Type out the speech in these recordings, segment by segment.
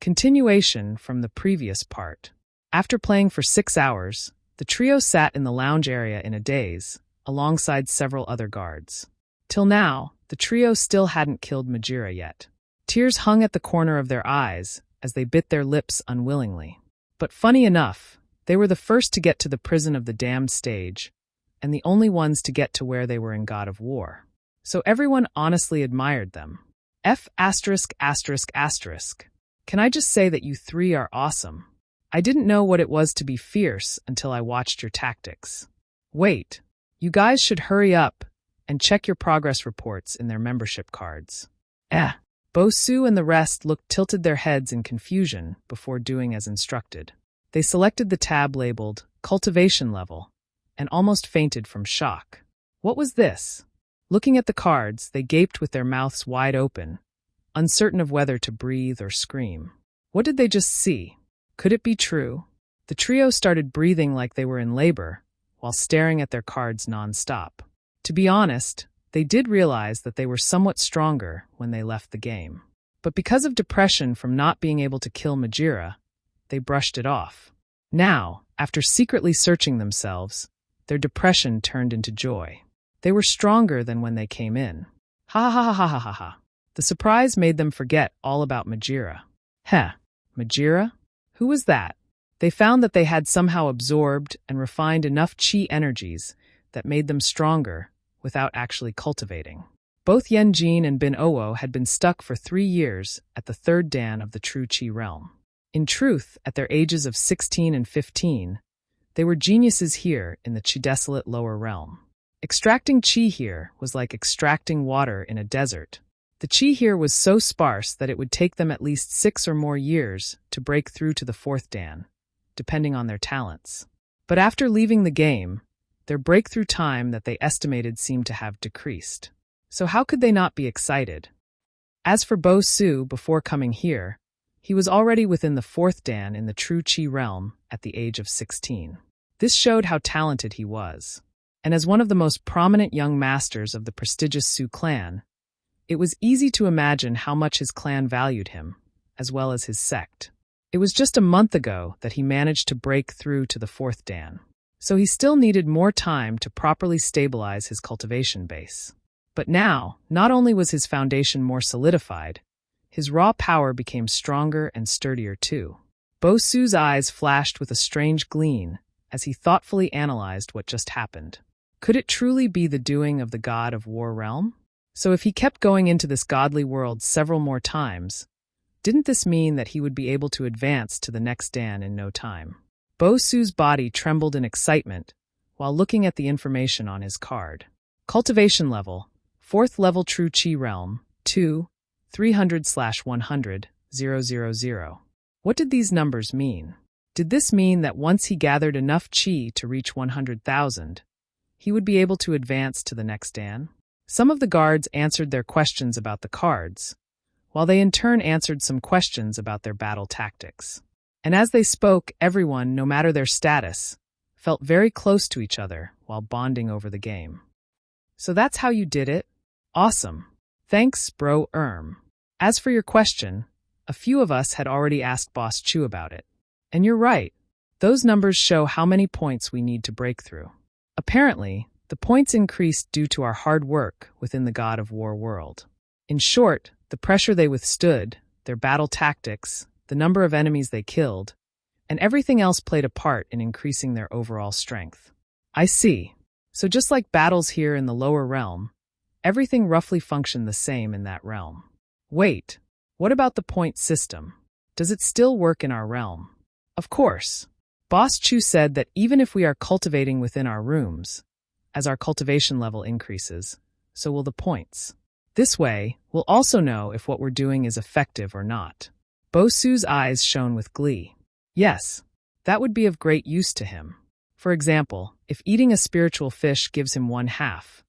Continuation from the previous part. After playing for 6 hours, the trio sat in the lounge area in a daze, alongside several other guards. Till now, the trio still hadn't killed Majira yet. Tears hung at the corner of their eyes as they bit their lips unwillingly. But funny enough, they were the first to get to the prison of the damned stage, and the only ones to get to where they were in God of War. So everyone honestly admired them. F*******. Can I just say that you three are awesome? I didn't know what it was to be fierce until I watched your tactics. Wait, you guys should hurry up and check your progress reports in their membership cards. Bosu and the rest tilted their heads in confusion before doing as instructed. They selected the tab labeled Cultivation Level and almost fainted from shock. What was this? Looking at the cards, they gaped with their mouths wide open, uncertain of whether to breathe or scream. What did they just see? Could it be true? The trio started breathing like they were in labor, while staring at their cards non-stop. To be honest, they did realize that they were somewhat stronger when they left the game. But because of depression from not being able to kill Majira, they brushed it off. Now, after secretly searching themselves, their depression turned into joy. They were stronger than when they came in. Ha ha ha ha ha ha ha. The surprise made them forget all about Majira. Majira? Who was that? They found that they had somehow absorbed and refined enough chi energies that made them stronger without actually cultivating. Both Yenjin and Bin Owo had been stuck for 3 years at the 3rd Dan of the true chi realm. In truth, at their ages of 16 and 15, they were geniuses here in the chi-desolate lower realm. Extracting chi here was like extracting water in a desert. The chi here was so sparse that it would take them at least 6 or more years to break through to the 4th Dan, depending on their talents. But after leaving the game, their breakthrough time that they estimated seemed to have decreased. So how could they not be excited? As for Bo Su, before coming here, he was already within the 4th Dan in the true chi realm at the age of 16. This showed how talented he was. And as one of the most prominent young masters of the prestigious Su clan, it was easy to imagine how much his clan valued him, as well as his sect. It was just a month ago that he managed to break through to the 4th Dan. So he still needed more time to properly stabilize his cultivation base. But now, not only was his foundation more solidified, his raw power became stronger and sturdier too. Bo Su's eyes flashed with a strange gleam as he thoughtfully analyzed what just happened. Could it truly be the doing of the God of War realm? So if he kept going into this godly world several more times, didn't this mean that he would be able to advance to the next Dan in no time? Bo Su's body trembled in excitement while looking at the information on his card. Cultivation level, 4th level true chi realm, 2, 300/100, 000. What did these numbers mean? Did this mean that once he gathered enough chi to reach 100,000, he would be able to advance to the next Dan? Some of the guards answered their questions about the cards, while they in turn answered some questions about their battle tactics. And as they spoke, everyone, no matter their status, felt very close to each other while bonding over the game. So that's how you did it? Awesome. Thanks, bro. As for your question, a few of us had already asked Boss Chu about it. And you're right. Those numbers show how many points we need to break through. Apparently, the points increased due to our hard work within the God of War world. In short, the pressure they withstood, their battle tactics, the number of enemies they killed, and everything else played a part in increasing their overall strength. I see. So just like battles here in the lower realm, everything roughly functioned the same in that realm. Wait, what about the point system? Does it still work in our realm? Of course. Boss Chu said that even if we are cultivating within our rooms, as our cultivation level increases, so will the points. This way, we'll also know if what we're doing is effective or not. Bo Su's eyes shone with glee. Yes, that would be of great use to him. For example, if eating a spiritual fish gives him 1/2,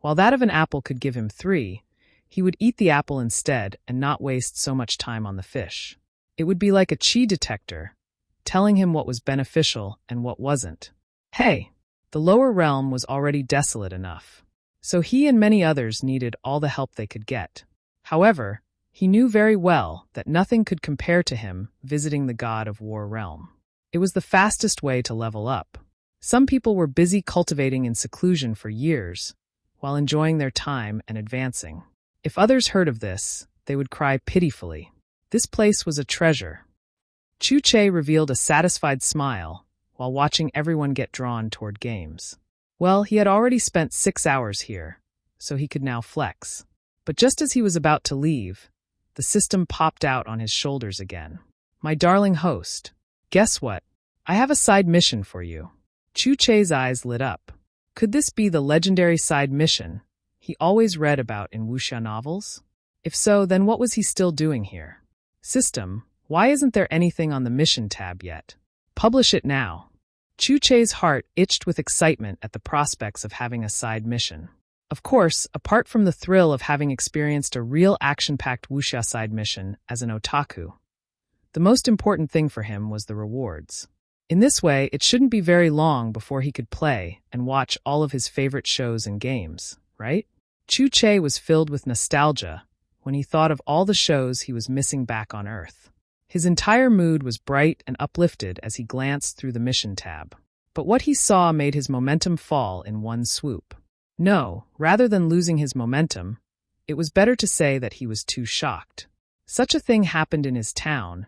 while that of an apple could give him 3, he would eat the apple instead and not waste so much time on the fish. It would be like a chi detector, telling him what was beneficial and what wasn't. Hey, the lower realm was already desolate enough, so he and many others needed all the help they could get. However, He knew very well that nothing could compare to him visiting the God of War realm. It was the fastest way to level up. Some people were busy cultivating in seclusion for years, while enjoying their time and advancing. If others heard of this, they would cry pitifully. This place was a treasure. Chu-Che revealed a satisfied smile while watching everyone get drawn toward games. Well, he had already spent 6 hours here, so he could now flex. But just as he was about to leave, the system popped out on his shoulders again. My darling host, guess what? I have a side mission for you. Chu-Che's eyes lit up. Could this be the legendary side mission he always read about in wuxia novels? If so, then what was he still doing here? System, why isn't there anything on the mission tab yet? Publish it now. Chu-Che's heart itched with excitement at the prospects of having a side mission. Of course, apart from the thrill of having experienced a real action-packed wuxia side mission as an otaku, the most important thing for him was the rewards. In this way, it shouldn't be very long before he could play and watch all of his favorite shows and games, right? Chu-Che was filled with nostalgia when he thought of all the shows he was missing back on Earth. His entire mood was bright and uplifted as he glanced through the mission tab. But what he saw made his momentum fall in one swoop. No, rather than losing his momentum, it was better to say that he was too shocked. Such a thing happened in his town,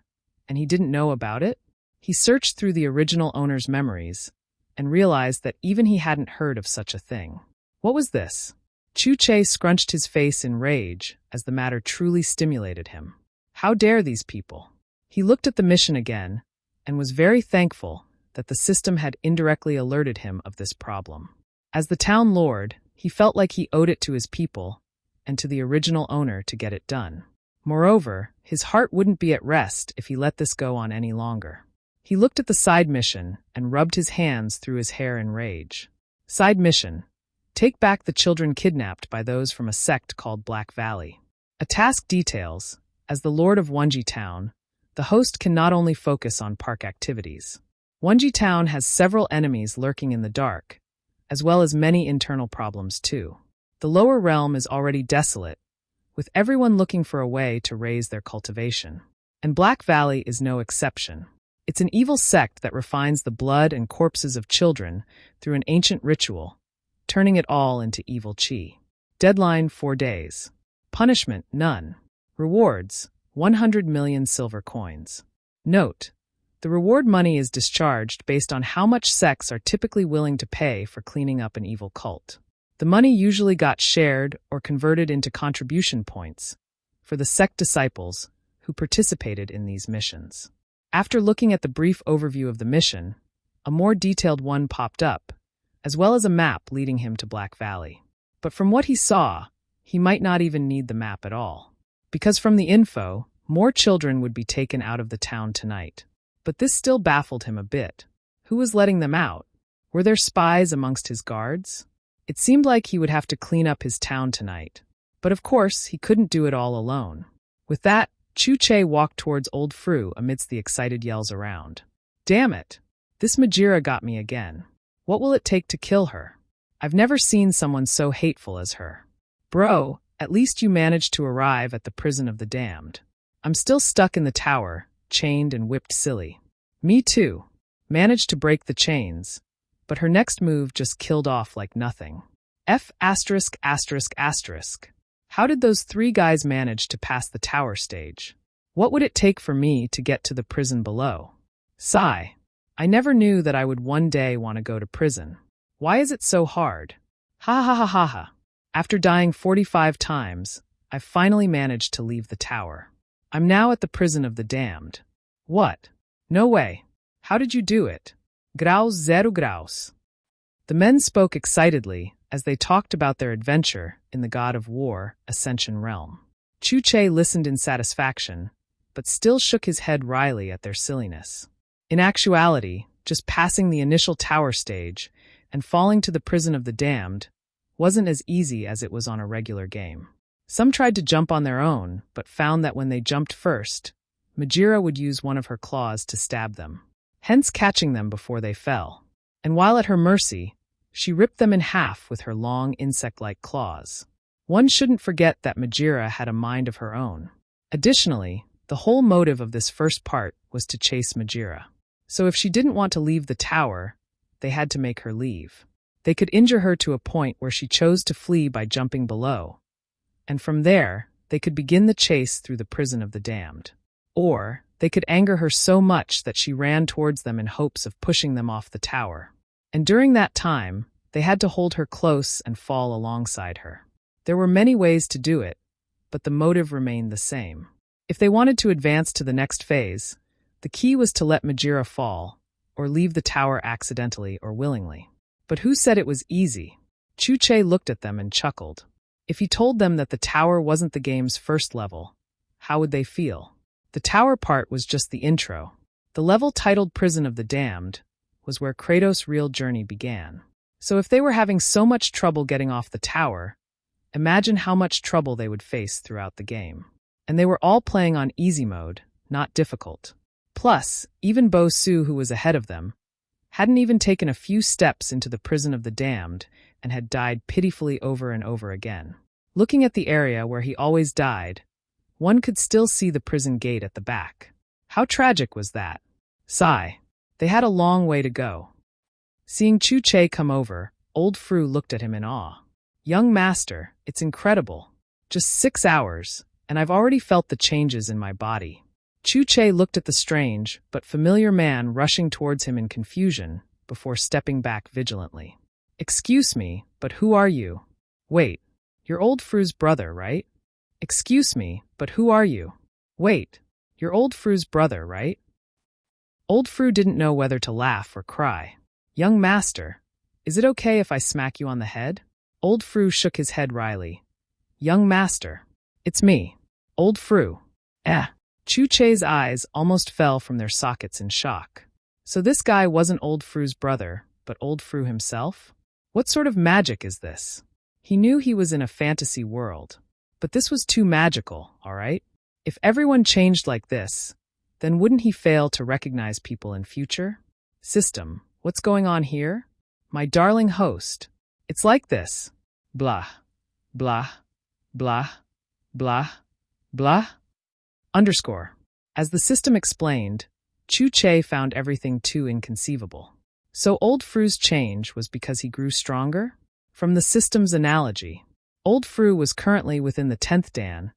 and he didn't know about it? He searched through the original owner's memories and realized that even he hadn't heard of such a thing. What was this? Chu-Che scrunched his face in rage as the matter truly stimulated him. How dare these people? He looked at the mission again and was very thankful that the system had indirectly alerted him of this problem. As the town lord, he felt like he owed it to his people and to the original owner to get it done. Moreover, his heart wouldn't be at rest if he let this go on any longer. He looked at the side mission and rubbed his hands through his hair in rage. Side mission: take back the children kidnapped by those from a sect called Black Valley. A task details, as the Lord of Wonji Town, the host can not only focus on park activities. Wonji Town has several enemies lurking in the dark, as well as many internal problems too. The lower realm is already desolate, with everyone looking for a way to raise their cultivation. And Black Valley is no exception. It's an evil sect that refines the blood and corpses of children through an ancient ritual, turning it all into evil chi. Deadline: 4 days. Punishment: none. Rewards: 100 million silver coins. Note: the reward money is discharged based on how much sects are typically willing to pay for cleaning up an evil cult. The money usually got shared or converted into contribution points for the sect disciples who participated in these missions. After looking at the brief overview of the mission, a more detailed one popped up, as well as a map leading him to Black Valley. But from what he saw, he might not even need the map at all. Because from the info, more children would be taken out of the town tonight. But this still baffled him a bit. Who was letting them out? Were there spies amongst his guards? It seemed like he would have to clean up his town tonight. But of course, he couldn't do it all alone. With that, Chu-Che walked towards old Fru amidst the excited yells around. Damn it! This Majira got me again. What will it take to kill her? I've never seen someone so hateful as her. Bro, at least you managed to arrive at the prison of the damned. I'm still stuck in the tower, chained and whipped silly. Me too. Managed to break the chains, but her next move just killed off like nothing. F********. How did those 3 guys manage to pass the tower stage? What would it take for me to get to the prison below? Sigh. I never knew that I would one day want to go to prison. Why is it so hard? Ha ha ha ha ha. After dying 45 times, I've finally managed to leave the tower. I'm now at the prison of the damned. What? No way. How did you do it? Graus zero graus. The men spoke excitedly as they talked about their adventure in the God of War Ascension realm. Chu-Che listened in satisfaction, but still shook his head wryly at their silliness. In actuality, just passing the initial tower stage and falling to the prison of the damned wasn't as easy as it was on a regular game. Some tried to jump on their own, but found that when they jumped first, Majira would use one of her claws to stab them, hence catching them before they fell. And while at her mercy, she ripped them in half with her long insect-like claws. One shouldn't forget that Majira had a mind of her own. Additionally, the whole motive of this first part was to chase Majira. So if she didn't want to leave the tower, they had to make her leave. They could injure her to a point where she chose to flee by jumping below, and from there, they could begin the chase through the prison of the damned. Or they could anger her so much that she ran towards them in hopes of pushing them off the tower. And during that time, they had to hold her close and fall alongside her. There were many ways to do it, but the motive remained the same. If they wanted to advance to the next phase, the key was to let Majira fall, or leave the tower accidentally or willingly. But who said it was easy? Chuche looked at them and chuckled. If he told them that the tower wasn't the game's first level, how would they feel? The tower part was just the intro. The level titled Prison of the Damned was where Kratos' real journey began. So if they were having so much trouble getting off the tower, imagine how much trouble they would face throughout the game. And they were all playing on easy mode, not difficult. Plus, even Bo-Su, who was ahead of them, hadn't even taken a few steps into the Prison of the Damned and had died pitifully over and over again. Looking at the area where he always died, one could still see the prison gate at the back. How tragic was that? Sigh. They had a long way to go. Seeing Chuche come over, old Fru looked at him in awe. Young master, it's incredible. Just 6 hours, and I've already felt the changes in my body. Chuche looked at the strange but familiar man rushing towards him in confusion before stepping back vigilantly. Excuse me, but who are you? Wait, you're old Fru's brother, right? Excuse me, but who are you? Wait, you're old Fru's brother, right? Old Fru didn't know whether to laugh or cry. Young master, is it okay if I smack you on the head? Old Fru shook his head wryly. Young master, it's me, old Fru. Chuche's eyes almost fell from their sockets in shock. So this guy wasn't old Fru's brother, but old Fru himself? What sort of magic is this? He knew he was in a fantasy world. But this was too magical, all right? If everyone changed like this, then wouldn't he fail to recognize people in future? System, what's going on here? My darling host. It's like this. Blah, blah, blah, blah, blah. Underscore. As the system explained, Chuche found everything too inconceivable. So old Fru's change was because he grew stronger? From the system's analogy, old Fru was currently within the 10th Dan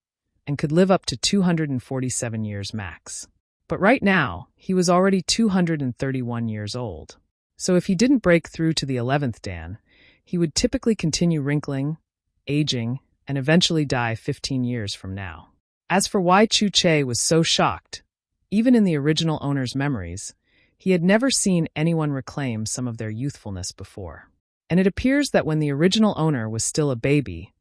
and could live up to 247 years max. But right now, he was already 231 years old. So if he didn't break through to the 11th Dan, he would typically continue wrinkling, aging, and eventually die 15 years from now. As for why Chuche was so shocked, even in the original owner's memories, he had never seen anyone reclaim some of their youthfulness before. And it appears that when the original owner was still a baby,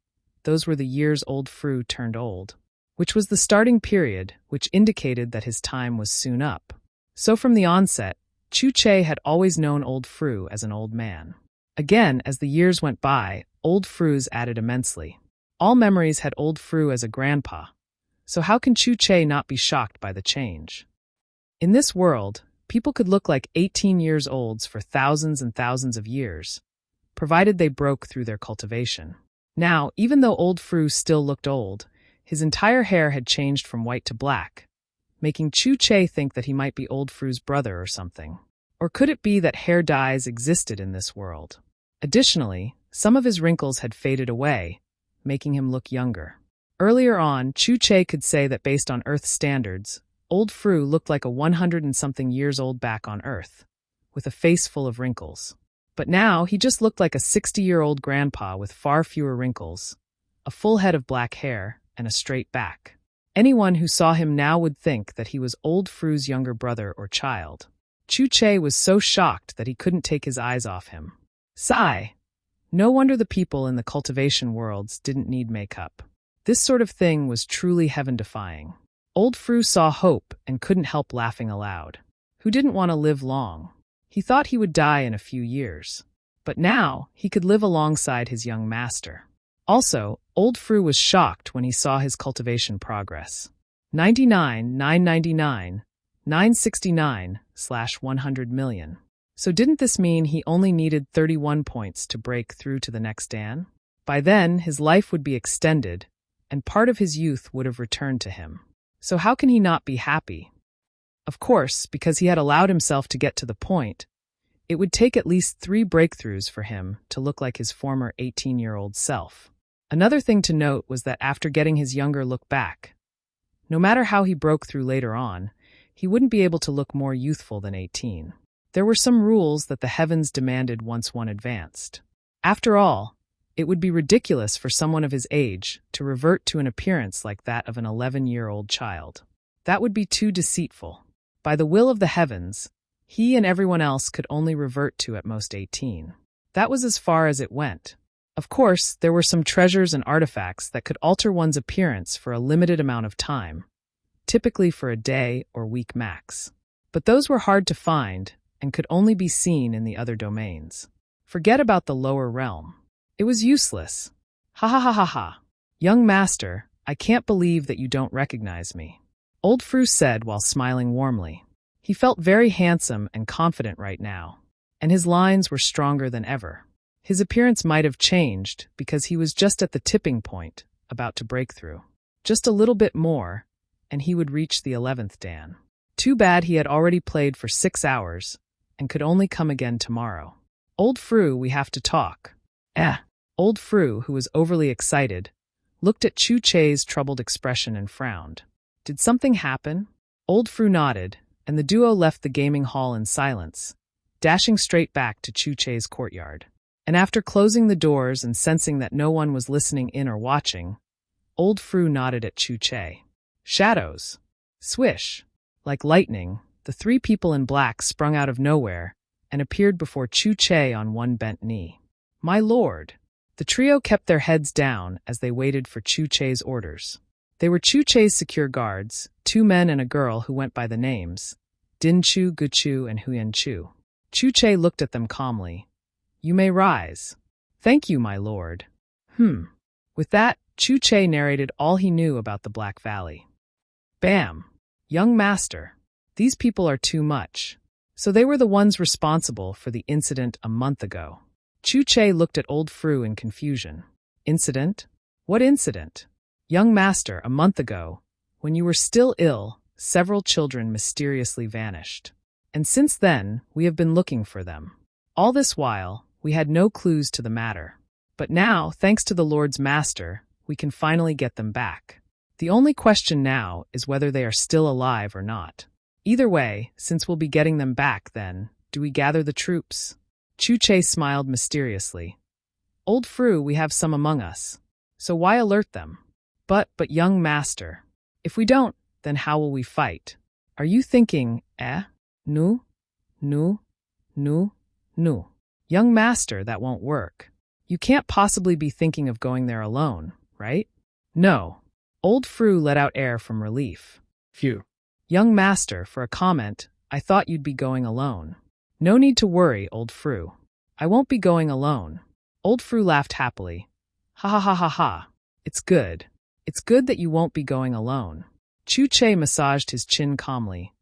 those were the years old Fru turned old, which was the starting period which indicated that his time was soon up. So from the onset, Chuche had always known old Fru as an old man. Again, as the years went by, old Fru's added immensely. All memories had old Fru as a grandpa, so how can Chuche not be shocked by the change? In this world, people could look like 18-year-olds for thousands and thousands of years, provided they broke through their cultivation. Now, even though old Fru still looked old, his entire hair had changed from white to black, making Chuche think that he might be old Fru's brother or something. Or could it be that hair dyes existed in this world? Additionally, some of his wrinkles had faded away, making him look younger. Earlier on, Chuche could say that based on Earth standards, old Fru looked like a 100-and-something-years-old back on Earth, with a face full of wrinkles. But now, he just looked like a 60-year-old grandpa with far fewer wrinkles, a full head of black hair, and a straight back. Anyone who saw him now would think that he was old Fru's younger brother or child. Chuche was so shocked that he couldn't take his eyes off him. Sigh. No wonder the people in the cultivation worlds didn't need makeup. This sort of thing was truly heaven-defying. Old Fru saw hope and couldn't help laughing aloud. Who didn't want to live long? He thought he would die in a few years. But now, he could live alongside his young master. Also, old Fru was shocked when he saw his cultivation progress. 99, 999, 969/100 million. So didn't this mean he only needed 31 points to break through to the next Dan? By then, his life would be extended, and part of his youth would have returned to him. So how can he not be happy? Of course, because he had allowed himself to get to the point. It would take at least 3 breakthroughs for him to look like his former 18-year-old self. Another thing to note was that after getting his younger look back, no matter how he broke through later on, he wouldn't be able to look more youthful than 18. There were some rules that the heavens demanded once one advanced. After all, it would be ridiculous for someone of his age to revert to an appearance like that of an 11-year-old child. That would be too deceitful. By the will of the heavens, he and everyone else could only revert to at most 18. That was as far as it went. Of course, there were some treasures and artifacts that could alter one's appearance for a limited amount of time, typically for a day or week max. But those were hard to find and could only be seen in the other domains. Forget about the lower realm. It was useless. Ha ha ha ha ha. Young master, I can't believe that you don't recognize me. Old Fru said while smiling warmly. He felt very handsome and confident right now, and his lines were stronger than ever. His appearance might have changed because he was just at the tipping point, about to break through. Just a little bit more, and he would reach the 11th dan. Too bad he had already played for 6 hours and could only come again tomorrow. Old Fru, we have to talk. Old Fru, who was overly excited, looked at Chu Che's troubled expression and frowned. Did something happen? Old Fru nodded, and the duo left the gaming hall in silence, dashing straight back to Chu Che's courtyard. And after closing the doors and sensing that no one was listening in or watching, Old Fru nodded at Chu Che. Shadows. Swish. Like lightning, the 3 people in black sprung out of nowhere and appeared before Chu Che on one bent knee. My lord. The trio kept their heads down as they waited for Chu Che's orders. They were Chu Che's secure guards, 2 men and a girl who went by the names Din Chu, Gu Chu, and Huyan Chu. Chu Che looked at them calmly. You may rise. Thank you, my lord. With that, Chu Che narrated all he knew about the Black Valley. Bam! Young master. These people are too much. So they were the ones responsible for the incident a month ago. Chu Che looked at Old Fru in confusion. Incident? What incident? Young master, a month ago, when you were still ill, several children mysteriously vanished. And since then, we have been looking for them. All this while, we had no clues to the matter. But now, thanks to the Lord's Master, we can finally get them back. The only question now is whether they are still alive or not. Either way, since we'll be getting them back then, do we gather the troops? Chu Che smiled mysteriously. Old Fru, we have some among us. So why alert them? But young master, if we don't, then how will we fight? Are you thinking, No. Young master, that won't work. You can't possibly be thinking of going there alone, right? No. Old Fru let out air from relief. Phew. Young master, for a comment, I thought you'd be going alone. No need to worry, Old Fru. I won't be going alone. Old Fru laughed happily. Ha ha ha ha ha. It's good. It's good that you won't be going alone. Chu Che massaged his chin calmly.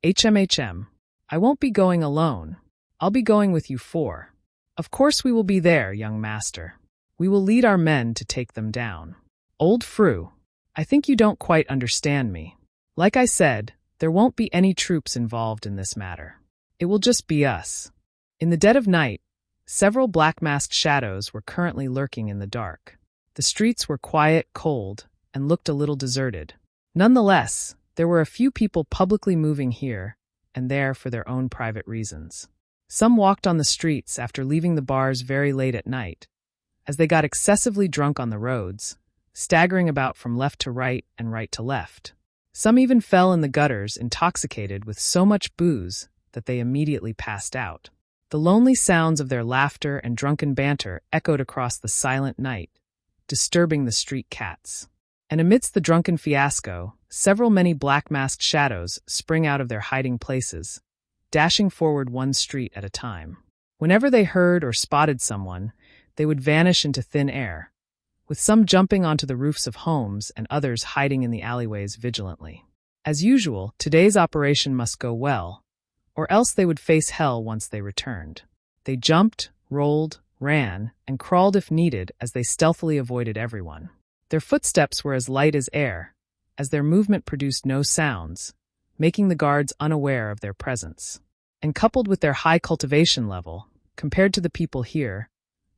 HMHM. I won't be going alone. I'll be going with you 4. Of course we will be there, young master. We will lead our men to take them down. Old Fru, I think you don't quite understand me. Like I said, there won't be any troops involved in this matter. It will just be us. In the dead of night, several black-masked shadows were currently lurking in the dark. The streets were quiet, cold, and looked a little deserted. Nonetheless, there were a few people publicly moving here and there for their own private reasons. Some walked on the streets after leaving the bars very late at night, as they got excessively drunk on the roads, staggering about from left to right and right to left. Some even fell in the gutters, intoxicated with so much booze that they immediately passed out. The lonely sounds of their laughter and drunken banter echoed across the silent night, disturbing the street cats. And amidst the drunken fiasco, many black-masked shadows spring out of their hiding places, dashing forward one street at a time. Whenever they heard or spotted someone, they would vanish into thin air, with some jumping onto the roofs of homes and others hiding in the alleyways vigilantly. As usual, today's operation must go well, or else they would face hell once they returned. They jumped, rolled, ran, and crawled if needed as they stealthily avoided everyone. Their footsteps were as light as air, as their movement produced no sounds, making the guards unaware of their presence. And coupled with their high cultivation level, compared to the people here,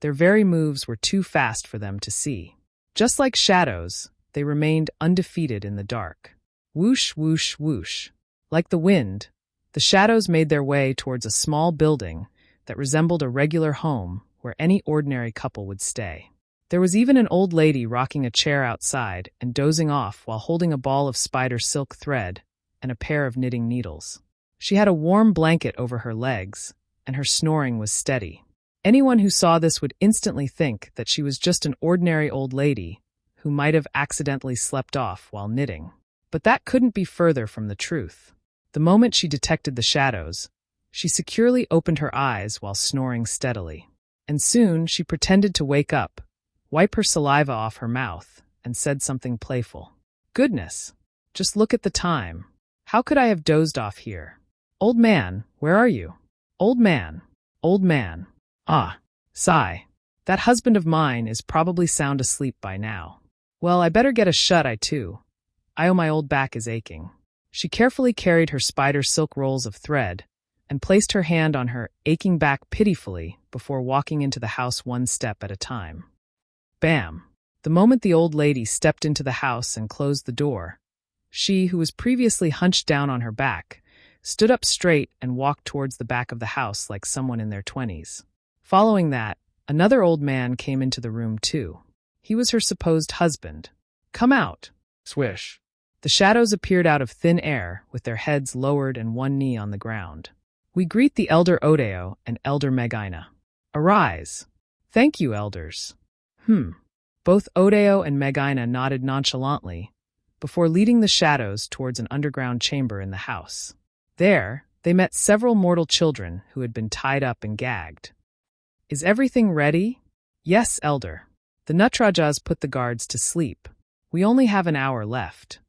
their very moves were too fast for them to see. Just like shadows, they remained undefeated in the dark. Whoosh, whoosh, whoosh. Like the wind, the shadows made their way towards a small building that resembled a regular home where any ordinary couple would stay. There was even an old lady rocking a chair outside and dozing off while holding a ball of spider silk thread and a pair of knitting needles. She had a warm blanket over her legs, and her snoring was steady. Anyone who saw this would instantly think that she was just an ordinary old lady who might have accidentally slept off while knitting. But that couldn't be further from the truth. The moment she detected the shadows, she securely opened her eyes while snoring steadily. And soon she pretended to wake up, wipe her saliva off her mouth, and said something playful. Goodness, just look at the time. How could I have dozed off here? Old man, where are you? Old man, old man. Ah, sigh. That husband of mine is probably sound asleep by now. Well, I better get a shut-eye too. My old back is aching. She carefully carried her spider silk rolls of thread and placed her hand on her aching back pitifully before walking into the house one step at a time. Bam! The moment the old lady stepped into the house and closed the door, she, who was previously hunched down on her back, stood up straight and walked towards the back of the house like someone in their 20s. Following that, another old man came into the room too. He was her supposed husband. Come out. Swish. The shadows appeared out of thin air with their heads lowered and one knee on the ground. We greet the elder Odeo and elder Megina. Arise. Thank you, elders. Both Odeo and Megina nodded nonchalantly before leading the shadows towards an underground chamber in the house. There, they met several mortal children who had been tied up and gagged. Is everything ready? Yes, elder. The Natrajas put the guards to sleep. We only have an hour left.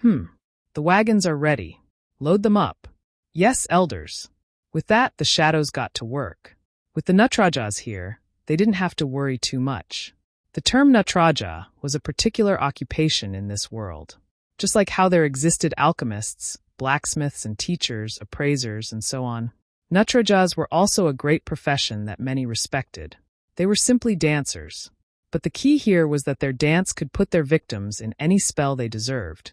The wagons are ready. Load them up. Yes, elders. With that, the shadows got to work. With the Natrajas here, they didn't have to worry too much. The term Natraja was a particular occupation in this world. Just like how there existed alchemists, blacksmiths and teachers, appraisers, and so on, Natrajas were also a great profession that many respected. They were simply dancers. But the key here was that their dance could put their victims in any spell they deserved,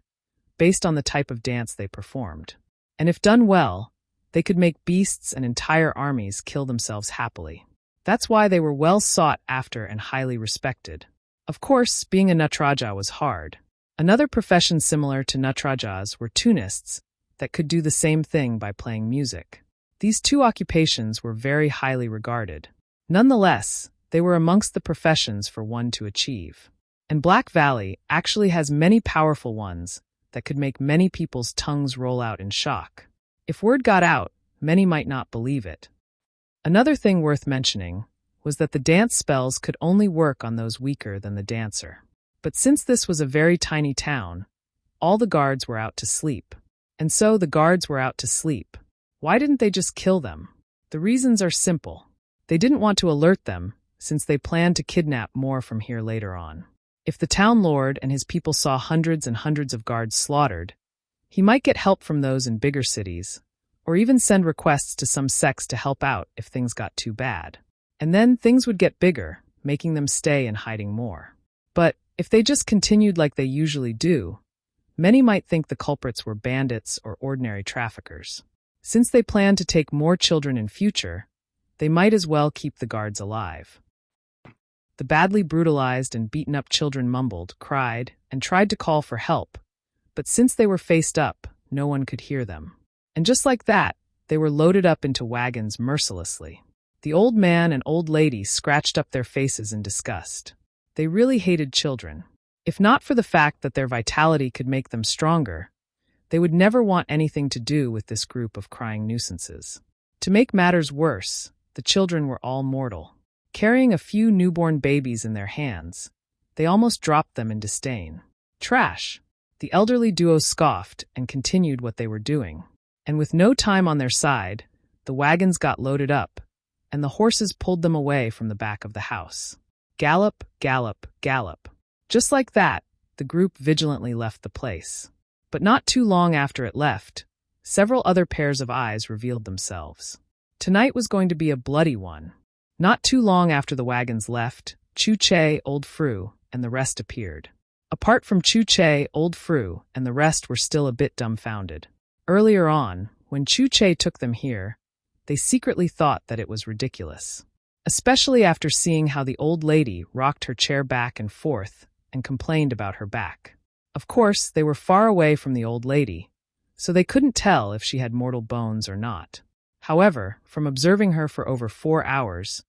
based on the type of dance they performed. And if done well, they could make beasts and entire armies kill themselves happily. That's why they were well sought after and highly respected. Of course, being a Natraja was hard. Another profession similar to Natrajas were tunists that could do the same thing by playing music. These two occupations were very highly regarded. Nonetheless, they were amongst the professions for one to achieve. And Black Valley actually has many powerful ones that could make many people's tongues roll out in shock. If word got out, many might not believe it. Another thing worth mentioning was that the dance spells could only work on those weaker than the dancer. But since this was a very tiny town, all the guards were out to sleep. And so the guards were out to sleep. Why didn't they just kill them? The reasons are simple. They didn't want to alert them, since they planned to kidnap more from here later on. If the town lord and his people saw hundreds and hundreds of guards slaughtered, he might get help from those in bigger cities, or even send requests to some sects to help out if things got too bad. And then things would get bigger, making them stay in hiding more. But if they just continued like they usually do, many might think the culprits were bandits or ordinary traffickers. Since they planned to take more children in future, they might as well keep the guards alive. The badly brutalized and beaten-up children mumbled, cried, and tried to call for help, but since they were faced up, no one could hear them. And just like that, they were loaded up into wagons mercilessly. The old man and old lady scratched up their faces in disgust. They really hated children. If not for the fact that their vitality could make them stronger, they would never want anything to do with this group of crying nuisances. To make matters worse, the children were all mortal. Carrying a few newborn babies in their hands, they almost dropped them in disdain. Trash! The elderly duo scoffed and continued what they were doing. And with no time on their side, the wagons got loaded up, and the horses pulled them away from the back of the house. Gallop, gallop, gallop. Just like that, the group vigilantly left the place. But not too long after it left, several other pairs of eyes revealed themselves. Tonight was going to be a bloody one. Not too long after the wagons left, Chu-Che, Old Fru, and the rest appeared. Apart from Chu-Che, Old Fru, and the rest were still a bit dumbfounded. Earlier on, when Chu-Che took them here, they secretly thought that it was ridiculous. Especially after seeing how the old lady rocked her chair back and forth and complained about her back. Of course, they were far away from the old lady, so they couldn't tell if she had mortal bones or not. However, from observing her for over 4 hours,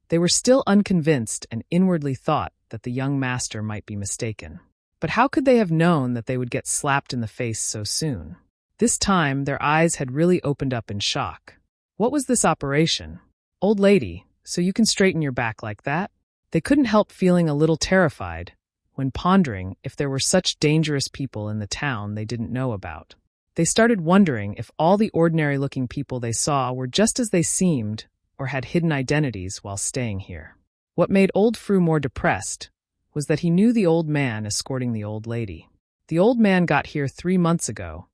they were still unconvinced and inwardly thought that the young master might be mistaken. But how could they have known that they would get slapped in the face so soon? This time, their eyes had really opened up in shock. What was this operation? Old lady, so you can straighten your back like that? They couldn't help feeling a little terrified when pondering if there were such dangerous people in the town they didn't know about. They started wondering if all the ordinary-looking people they saw were just as they seemed or had hidden identities while staying here. What made Old Fru more depressed was that he knew the old man escorting the old lady. The old man got here 3 months ago,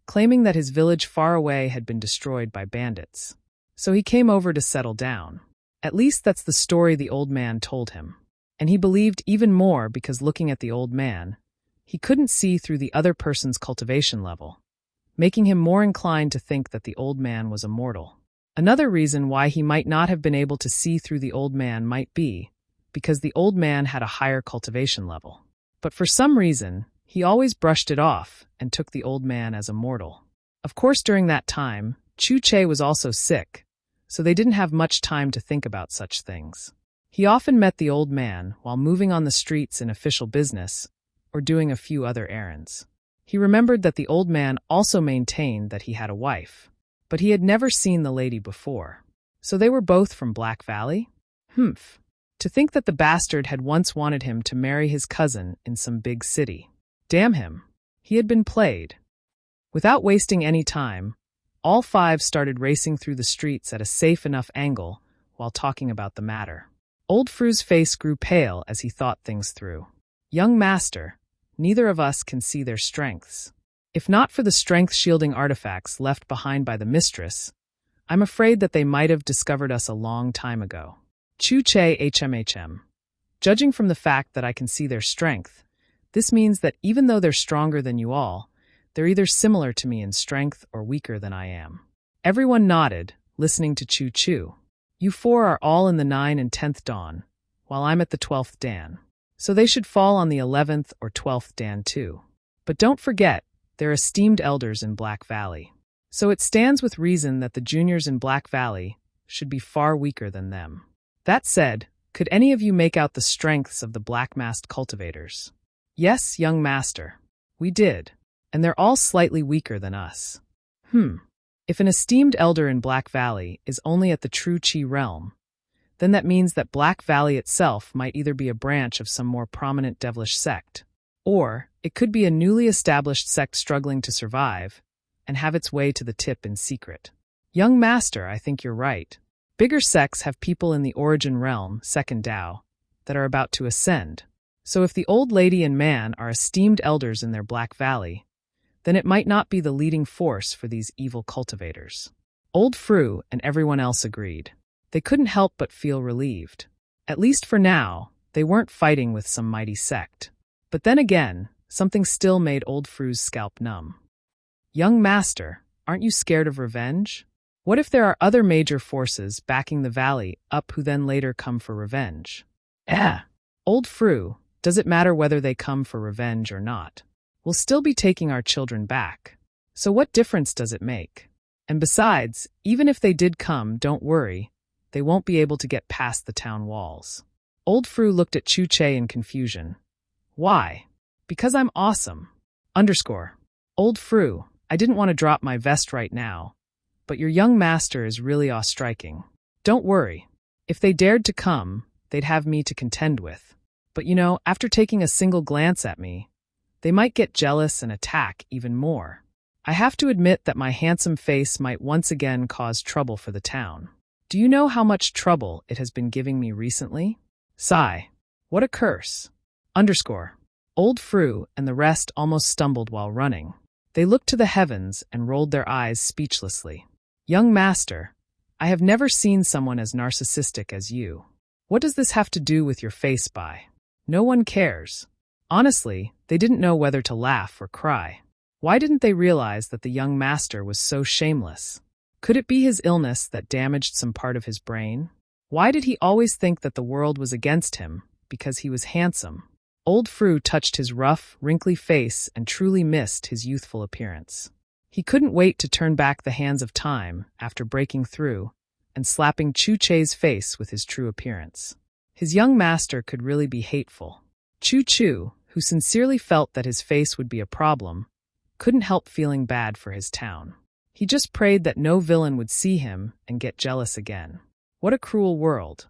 claiming that his village far away had been destroyed by bandits. So he came over to settle down. At least that's the story the old man told him. And he believed even more because looking at the old man, he couldn't see through the other person's cultivation level, making him more inclined to think that the old man was immortal. Another reason why he might not have been able to see through the old man might be because the old man had a higher cultivation level. But for some reason, he always brushed it off and took the old man as a mortal. Of course, during that time, Chu-Che was also sick, so they didn't have much time to think about such things. He often met the old man while moving on the streets in official business or doing a few other errands. He remembered that the old man also maintained that he had a wife, but he had never seen the lady before. So they were both from Black Valley? Humph. To think that the bastard had once wanted him to marry his cousin in some big city. Damn him. He had been played. Without wasting any time, all 5 started racing through the streets at a safe enough angle while talking about the matter. Old Fru's face grew pale as he thought things through. Young master, neither of us can see their strengths. If not for the strength-shielding artifacts left behind by the mistress, I'm afraid that they might have discovered us a long time ago. Chu-Che HMHM. Judging from the fact that I can see their strength, this means that even though they're stronger than you all, they're either similar to me in strength or weaker than I am. Everyone nodded, listening to Chu-Chu. You 4 are all in the 9 and 10th Dan, while I'm at the 12th Dan. So they should fall on the 11th or 12th Dan too. But don't forget, they're esteemed elders in Black Valley. So it stands with reason that the juniors in Black Valley should be far weaker than them. That said, could any of you make out the strengths of the black-masked cultivators? Yes, young master. We did. And they're all slightly weaker than us. If an esteemed elder in Black Valley is only at the true Chi realm, then that means that Black Valley itself might either be a branch of some more prominent devilish sect, or it could be a newly established sect struggling to survive and have its way to the tip in secret. Young master, I think you're right. Bigger sects have people in the origin realm, second Dao, that are about to ascend. So if the old lady and man are esteemed elders in their Black Valley, then it might not be the leading force for these evil cultivators. Old Fru and everyone else agreed. They couldn't help but feel relieved. At least for now, they weren't fighting with some mighty sect. But then again, something still made Old Fru's scalp numb. Young master, aren't you scared of revenge? What if there are other major forces backing the valley up who then later come for revenge? Old Fru, does it matter whether they come for revenge or not? We'll still be taking our children back. So what difference does it make? And besides, even if they did come, don't worry, they won't be able to get past the town walls. Old Fru looked at Chu-Che in confusion. Why? Because I'm awesome. Old Fru, I didn't want to drop my vest right now, but your young master is really awe-striking. Don't worry. If they dared to come, they'd have me to contend with. But after taking a single glance at me, they might get jealous and attack even more. I have to admit that my handsome face might once again cause trouble for the town. Do you know how much trouble it has been giving me recently? Sigh. What a curse. Old Fru and the rest almost stumbled while running. They looked to the heavens and rolled their eyes speechlessly. Young master, I have never seen someone as narcissistic as you. What does this have to do with your face by? No one cares. Honestly, they didn't know whether to laugh or cry. Why didn't they realize that the young master was so shameless? Could it be his illness that damaged some part of his brain? Why did he always think that the world was against him because he was handsome? Old Fru touched his rough, wrinkly face and truly missed his youthful appearance. He couldn't wait to turn back the hands of time after breaking through and slapping Chu Che's face with his true appearance. His young master could really be hateful. Chu, who sincerely felt that his face would be a problem, couldn't help feeling bad for his town. He just prayed that no villain would see him and get jealous again. What a cruel world.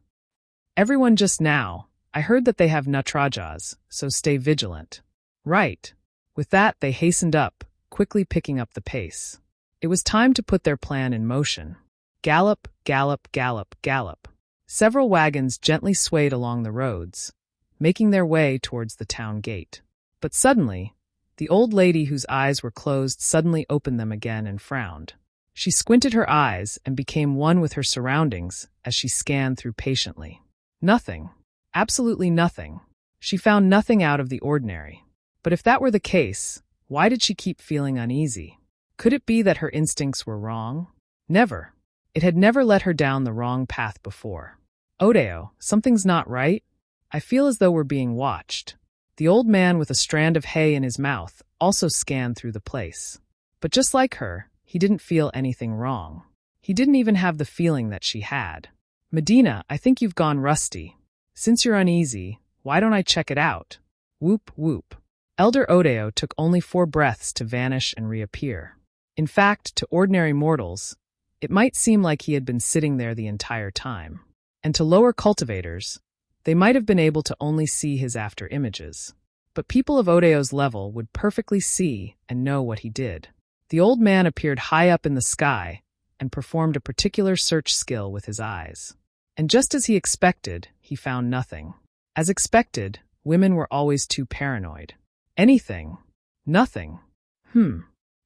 Everyone just now, I heard that they have Natrajas, so stay vigilant. Right. With that, they hastened up, quickly picking up the pace. It was time to put their plan in motion. Gallop, gallop, gallop, gallop. Several wagons gently swayed along the roads, making their way towards the town gate. But suddenly, the old lady whose eyes were closed suddenly opened them again and frowned. She squinted her eyes and became one with her surroundings as she scanned through patiently. Nothing. Absolutely nothing. She found nothing out of the ordinary. But if that were the case, why did she keep feeling uneasy? Could it be that her instincts were wrong? Never. It had never led her down the wrong path before. Odeo, something's not right. I feel as though we're being watched. The old man with a strand of hay in his mouth also scanned through the place. But just like her, he didn't feel anything wrong. He didn't even have the feeling that she had. Medina, I think you've gone rusty. Since you're uneasy, why don't I check it out? Whoop, whoop. Elder Odeo took only 4 breaths to vanish and reappear. In fact, to ordinary mortals, it might seem like he had been sitting there the entire time. And to lower cultivators, they might have been able to only see his after images. But people of Odeo's level would perfectly see and know what he did. The old man appeared high up in the sky and performed a particular search skill with his eyes. And just as he expected, he found nothing. As expected, women were always too paranoid. Anything. Nothing.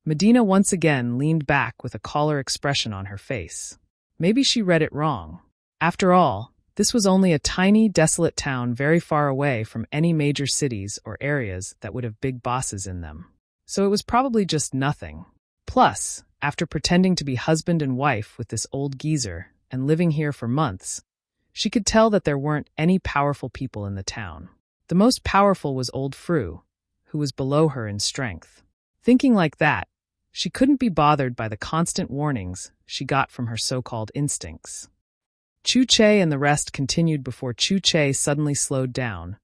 Medina once again leaned back with a caller expression on her face. Maybe she read it wrong. After all, this was only a tiny, desolate town very far away from any major cities or areas that would have big bosses in them. So it was probably just nothing. Plus, after pretending to be husband and wife with this old geezer and living here for months, she could tell that there weren't any powerful people in the town. The most powerful was old Fru, who was below her in strength. Thinking like that, she couldn't be bothered by the constant warnings she got from her so-called instincts. Chu Che and the rest continued before Chu Che suddenly slowed down,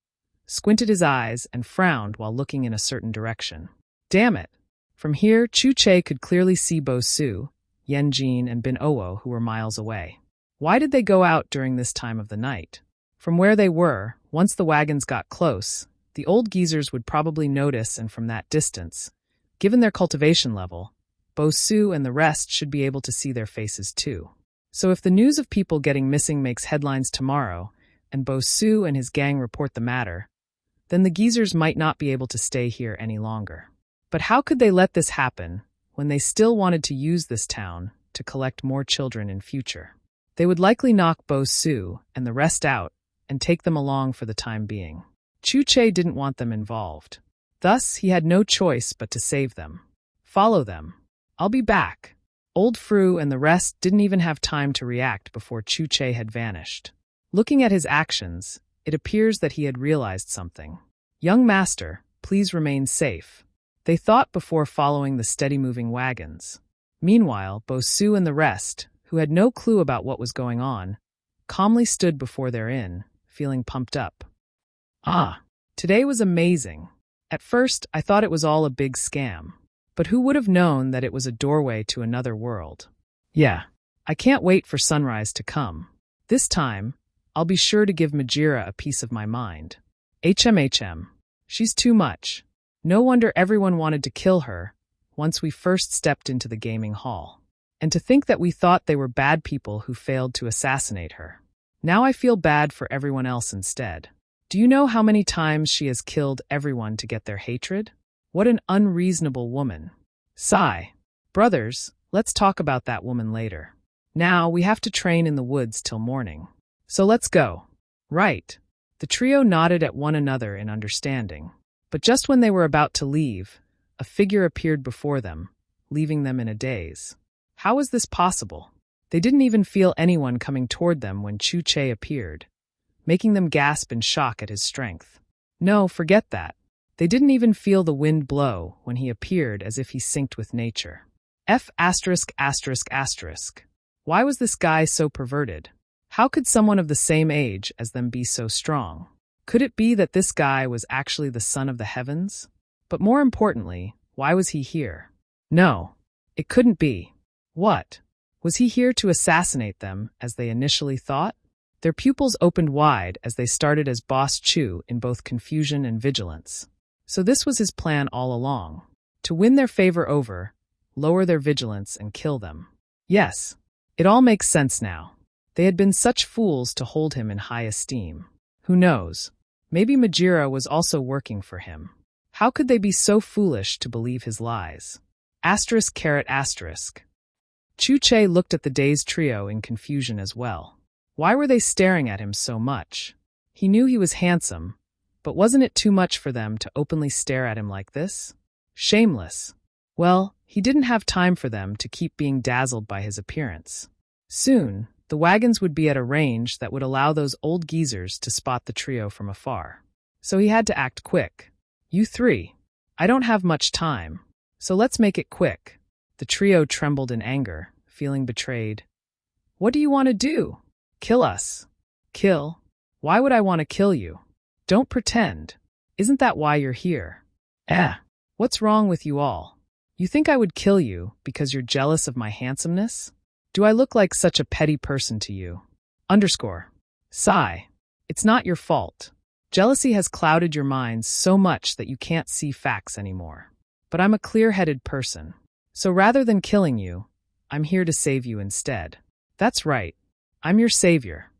squinted his eyes, and frowned while looking in a certain direction. Damn it! From here, Chu Che could clearly see Bo Su, Yen Jin, and Bin Owo, who were miles away. Why did they go out during this time of the night? From where they were, once the wagons got close, the old geezers would probably notice, and from that distance, given their cultivation level, Bo Su and the rest should be able to see their faces too. So if the news of people getting missing makes headlines tomorrow, and Bo Su and his gang report the matter, then the geezers might not be able to stay here any longer. But how could they let this happen when they still wanted to use this town to collect more children in future? They would likely knock Bo Su and the rest out and take them along for the time being. Chu Che didn't want them involved. Thus, he had no choice but to save them. Follow them. I'll be back. Old Fru and the rest didn't even have time to react before Chu Che had vanished. Looking at his actions, it appears that he had realized something. Young master, please remain safe. They thought before following the steady-moving wagons. Meanwhile, Bo Su and the rest, who had no clue about what was going on, calmly stood before their inn, feeling pumped up. Today was amazing. At first, I thought it was all a big scam. But who would have known that it was a doorway to another world? Yeah, I can't wait for sunrise to come. This time, I'll be sure to give Majira a piece of my mind. HMHM. She's too much. No wonder everyone wanted to kill her once we first stepped into the gaming hall. And to think that we thought they were bad people who failed to assassinate her. Now I feel bad for everyone else instead. Do you know how many times she has killed everyone to get their hatred? What an unreasonable woman. Sigh. Brothers, let's talk about that woman later. Now we have to train in the woods till morning. So let's go. Right. The trio nodded at one another in understanding. But just when they were about to leave, a figure appeared before them, leaving them in a daze. How was this possible? They didn't even feel anyone coming toward them when Chu-Che appeared, making them gasp in shock at his strength. No, forget that. They didn't even feel the wind blow when he appeared, as if he synced with nature. Why was this guy so perverted? How could someone of the same age as them be so strong? Could it be that this guy was actually the son of the heavens? But more importantly, why was he here? No, it couldn't be. What? Was he here to assassinate them, as they initially thought? Their pupils opened wide as they started as Boss Chu in both confusion and vigilance. So this was his plan all along. To win their favor over, lower their vigilance and kill them. Yes, it all makes sense now. They had been such fools to hold him in high esteem. Who knows? Maybe Majira was also working for him. How could they be so foolish to believe his lies? Chu-Che looked at the dazed trio in confusion as well. Why were they staring at him so much? He knew he was handsome, but wasn't it too much for them to openly stare at him like this? Shameless. Well, he didn't have time for them to keep being dazzled by his appearance. Soon, the wagons would be at a range that would allow those old geezers to spot the trio from afar. So he had to act quick. You three. I don't have much time, so let's make it quick. The trio trembled in anger, feeling betrayed. What do you want to do? Kill us. Kill? Why would I want to kill you? Don't pretend. Isn't that why you're here? What's wrong with you all? You think I would kill you because you're jealous of my handsomeness? Do I look like such a petty person to you? Sigh. It's not your fault. Jealousy has clouded your minds so much that you can't see facts anymore. But I'm a clear-headed person. So rather than killing you, I'm here to save you instead. That's right. I'm your savior.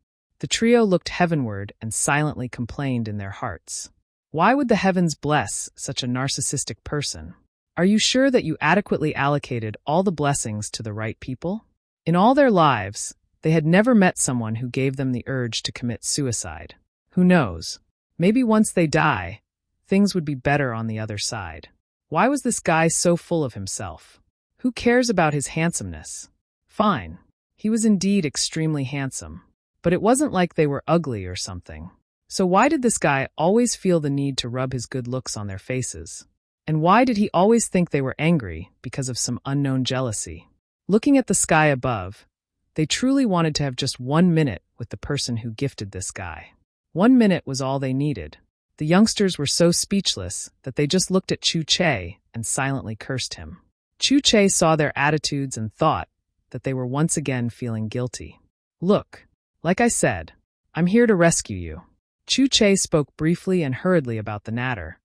The trio looked heavenward and silently complained in their hearts. Why would the heavens bless such a narcissistic person? Are you sure that you adequately allocated all the blessings to the right people? In all their lives, they had never met someone who gave them the urge to commit suicide. Who knows? Maybe once they die, things would be better on the other side. Why was this guy so full of himself? Who cares about his handsomeness? Fine. He was indeed extremely handsome. But it wasn't like they were ugly or something. So why did this guy always feel the need to rub his good looks on their faces? And why did he always think they were angry because of some unknown jealousy? Looking at the sky above, they truly wanted to have just 1 minute with the person who gifted this guy. 1 minute was all they needed. The youngsters were so speechless that they just looked at Chu-Che and silently cursed him. Chu-Che saw their attitudes and thought that they were once again feeling guilty. Look, like I said, I'm here to rescue you. Chu-Che spoke briefly and hurriedly about the matter,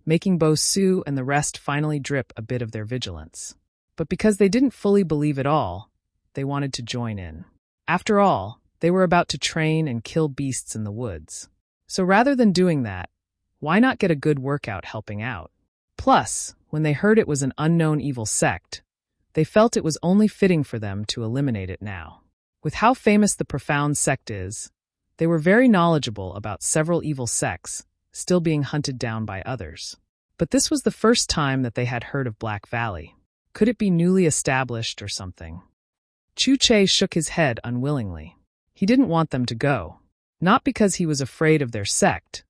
making both Su and the rest finally drip a bit of their vigilance. But because they didn't fully believe it all, they wanted to join in. After all, they were about to train and kill beasts in the woods. So rather than doing that, why not get a good workout helping out? Plus, when they heard it was an unknown evil sect, they felt it was only fitting for them to eliminate it now. With how famous the Profound sect is, they were very knowledgeable about several evil sects still being hunted down by others. But this was the first time that they had heard of Black Valley. Could it be newly established or something? Chu-Che shook his head unwillingly. He didn't want them to go. Not because he was afraid of their sect,